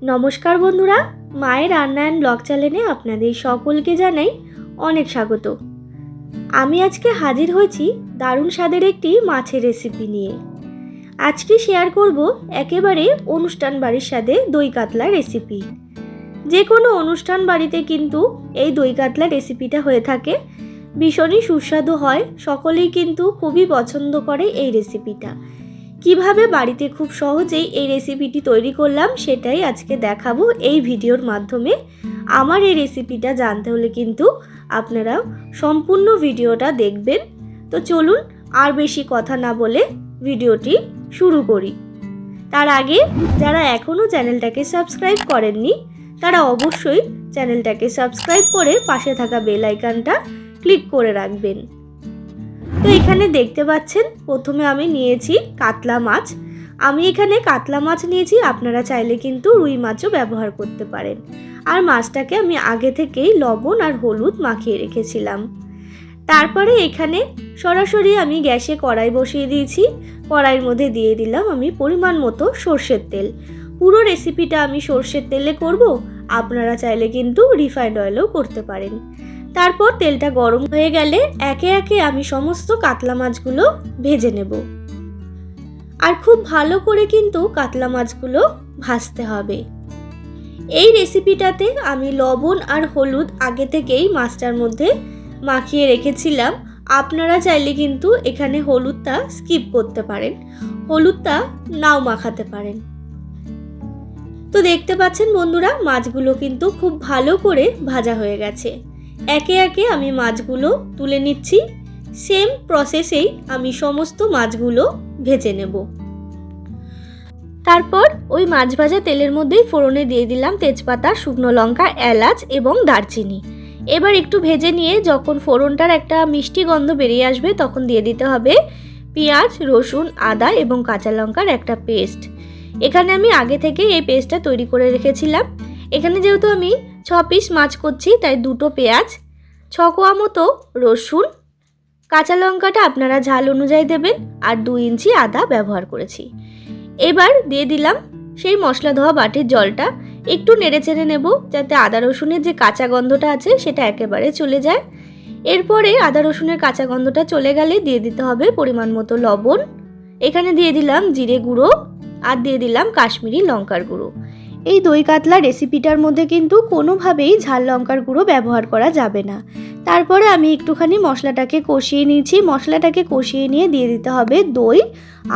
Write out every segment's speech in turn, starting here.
নমস্কার বন্ধুরা, মায়ের রান্নায়ন ব্লগ চ্যানেলে আপনাদের সকলকে জানাই অনেক স্বাগত। আমি আজকে হাজির হয়েছি দারুণ স্বাদের একটি মাছের রেসিপি নিয়ে। আজকে শেয়ার করব একেবারে অনুষ্ঠান বাড়ির স্বাদে দই কাতলা রেসিপি। যে কোনো অনুষ্ঠান বাড়িতে কিন্তু এই দই কাতলা রেসিপিটা হয়ে থাকে, ভীষণই সুস্বাদু হয়, সকলেই কিন্তু খুবই পছন্দ করে এই রেসিপিটা। কিভাবে বাড়িতে খুব সহজেই এই রেসিপিটি তৈরি করলাম সেটাই আজকে দেখাবো এই ভিডিওর মাধ্যমে। আমার এই রেসিপিটা জানতে হলে কিন্তু আপনারা সম্পূর্ণ ভিডিওটা দেখবেন। তো চলুন আর বেশি কথা না বলে ভিডিওটি শুরু করি। তার আগে যারা এখনও চ্যানেলটাকে সাবস্ক্রাইব করেননি তারা অবশ্যই চ্যানেলটাকে সাবস্ক্রাইব করে পাশে থাকা বেল আইকনটা ক্লিক করে রাখবেন। তো এখানে দেখতে পাচ্ছেন প্রথমে আমি নিয়েছি কাতলা মাছ। আমি এখানে কাতলা মাছ নিয়েছি, আপনারা চাইলে কিন্তু রুই মাছও ব্যবহার করতে পারেন। আর মাছটাকে আমি আগে থেকেই লবণ আর হলুদ মাখিয়ে রেখেছিলাম। তারপরে এখানে সরাসরি আমি গ্যাসে কড়াই বসিয়ে দিয়েছি। কড়াইয়ের মধ্যে দিয়ে দিলাম আমি পরিমাণ মতো সর্ষের তেল। পুরো রেসিপিটা আমি সর্ষের তেলে করব, আপনারা চাইলে কিন্তু রিফাইন্ড অয়েলও করতে পারেন। তারপর তেলটা গরম হয়ে গেলে একে একে আমি সমস্ত কাতলা মাছগুলো ভেজে নেব। আর খুব ভালো করে কিন্তু কাতলা মাছগুলো ভাজতে হবে। এই রেসিপিটাতে আমি লবণ আর হলুদ আগে থেকেই মাছটার মধ্যে মাখিয়ে রেখেছিলাম। আপনারা চাইলে কিন্তু এখানে হলুদটা স্কিপ করতে পারেন, হলুদটা নাও মাখাতে পারেন। তো দেখতে পাচ্ছেন বন্ধুরা, মাছগুলো কিন্তু খুব ভালো করে ভাজা হয়ে গেছে। একে একে আমি মাছগুলো তুলে নিচ্ছি। সেম প্রসেসেই আমি সমস্ত মাছগুলো ভেজে নেব। তারপর ওই মাছ ভাজা তেলের মধ্যেই ফোড়নে দিয়ে দিলাম তেজপাতা, শুকনো লঙ্কা, এলাচ এবং দারচিনি। এবার একটু ভেজে নিয়ে যখন ফোড়নটার একটা মিষ্টি গন্ধ বেরিয়ে আসবে তখন দিয়ে দিতে হবে পেঁয়াজ, রসুন, আদা এবং কাঁচা লঙ্কার একটা পেস্ট। এখানে আমি আগে থেকে এই পেস্টটা তৈরি করে রেখেছিলাম। এখানে যেহেতু আমি 6 পিস মাছ করছি তাই 2টো পেঁয়াজ, 6 কোয়া মতো রসুন, কাঁচা লঙ্কাটা আপনারা ঝাল অনুযায়ী দেবেন, আর 2 ইঞ্চি আদা ব্যবহার করেছি। এবার দিয়ে দিলাম সেই মশলা ধোয়া বাটির জলটা। একটু নেড়েচেড়ে নেব যাতে আদা রসুনের যে কাঁচা গন্ধটা আছে সেটা একেবারে চলে যায়। এরপরে আদা রসুনের কাঁচা গন্ধটা চলে গেলে দিয়ে দিতে হবে পরিমাণ মতো লবণ। এখানে দিয়ে দিলাম জিরে গুঁড়ো আর দিয়ে দিলাম কাশ্মীরি লঙ্কার গুঁড়ো। এই দই কাতলা রেসিপিটার মধ্যে কিন্তু কোনোভাবেই ঝাল লঙ্কার গুঁড়ো ব্যবহার করা যাবে না। তারপরে আমি একটুখানি মশলাটাকে কষিয়ে নিয়েছি। মশলাটাকে কষিয়ে নিয়ে দিয়ে দিতে হবে দই,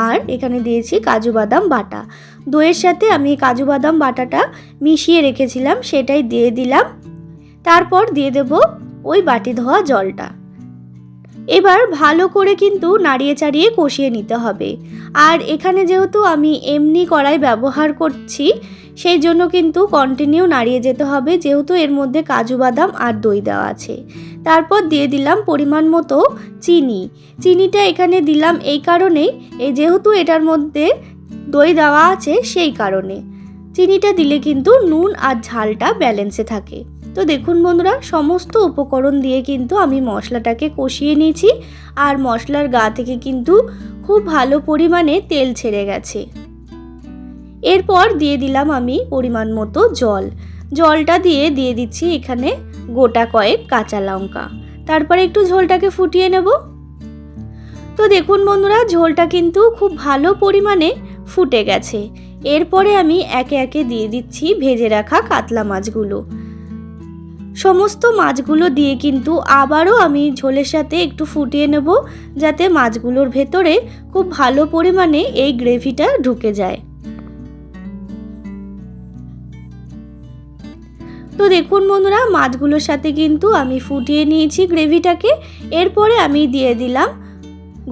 আর এখানে দিয়েছি কাজু বাদাম বাটা। দইয়ের সাথে আমি কাজু বাদাম বাটাটা মিশিয়ে রেখেছিলাম সেটাই দিয়ে দিলাম। তারপর দিয়ে দেব ওই বাটি ধোয়া জলটা। এবার ভালো করে কিন্তু নাড়িয়ে চাড়িয়ে কষিয়ে নিতে হবে। আর এখানে যেহেতু আমি এমনি কড়াই ব্যবহার করছি সেই জন্য কিন্তু কন্টিনিউ নাড়িয়ে যেতে হবে, যেহেতু এর মধ্যে কাজু বাদাম আর দই দেওয়া আছে। তারপর দিয়ে দিলাম পরিমাণ মতো চিনি। চিনিটা এখানে দিলাম এই কারণেই, যেহেতু এটার মধ্যে দই দেওয়া আছে সেই কারণে। চিনিটা দিলে কিন্তু নুন আর ঝালটা ব্যালেন্সে থাকে। তো দেখুন বন্ধুরা, সমস্ত উপকরণ দিয়ে কিন্তু আমি মশলাটাকে কষিয়ে নিয়েছি। আর মশলার গা থেকে কিন্তু খুব ভালো পরিমাণে তেল ছেড়ে গেছে। এরপর দিয়ে দিলাম আমি পরিমাণ মতো জল। জলটা দিয়ে দিচ্ছি এখানে গোটা কয়েক কাঁচা লঙ্কা। তারপরে একটু ঝোলটাকে ফুটিয়ে নেব। তো দেখুন বন্ধুরা, ঝোলটা কিন্তু খুব ভালো পরিমাণে ফুটে গেছে। এরপরে আমি একে একে দিয়ে দিচ্ছি ভেজে রাখা কাতলা মাছগুলো। সমস্ত মাছগুলো দিয়ে কিন্তু আবারও আমি ঝোলের সাথে একটু ফুটিয়ে নেব যাতে মাছগুলোর ভেতরে খুব ভালো পরিমাণে এই গ্রেভিটা ঢুকে যায়। তো দেখুন বন্ধুরা, মাছগুলোর সাথে কিন্তু আমি ফুটিয়ে নিয়েছি গ্রেভিটাকে। এরপরে আমি দিয়ে দিলাম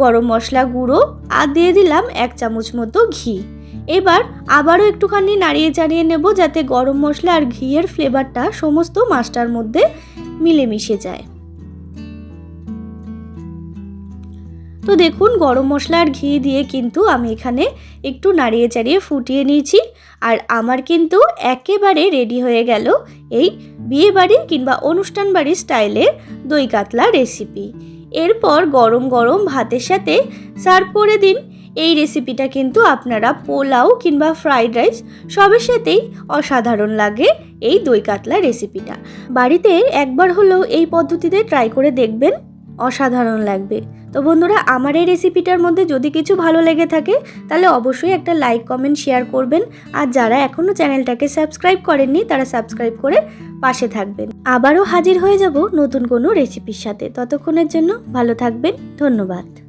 গরম মশলা গুঁড়ো আর দিয়ে দিলাম 1 চামচ মতো ঘি। এবার আবারও একটুখানি নাড়িয়ে চাড়িয়ে নেব যাতে গরম মশলা আর ঘিয়ের ফ্লেভারটা সমস্ত মাছটার মধ্যে মিলেমিশে যায়। তো দেখুন গরম মশলা আর ঘি দিয়ে কিন্তু আমি এখানে একটু নাড়িয়ে চাড়িয়ে ফুটিয়ে নিয়েছি। আর আমার কিন্তু একেবারে রেডি হয়ে গেল এই বিয়ে বাড়ি কিংবা অনুষ্ঠান বাড়ির স্টাইলের দই কাতলা রেসিপি। এরপর গরম গরম ভাতের সাথে সার্ভ করে দিন। এই রেসিপিটা কিন্তু আপনারা পোলাও কিংবা ফ্রাইড রাইস সবের সাথেই অসাধারণ লাগে। এই দই কাতলা রেসিপিটা বাড়িতে একবার হলেও এই পদ্ধতিতে ট্রাই করে দেখবেন, অসাধারণ লাগবে। তো বন্ধুরা, আমার এই রেসিপিটার মধ্যে যদি কিছু ভালো লেগে থাকে তাহলে অবশ্যই একটা লাইক কমেন্ট শেয়ার করবেন। আর যারা এখনও চ্যানেলটাকে সাবস্ক্রাইব করেননি তারা সাবস্ক্রাইব করে পাশে থাকবেন। আবারও হাজির হয়ে যাব নতুন কোনো রেসিপির সাথে। ততক্ষণের জন্য ভালো থাকবেন। ধন্যবাদ।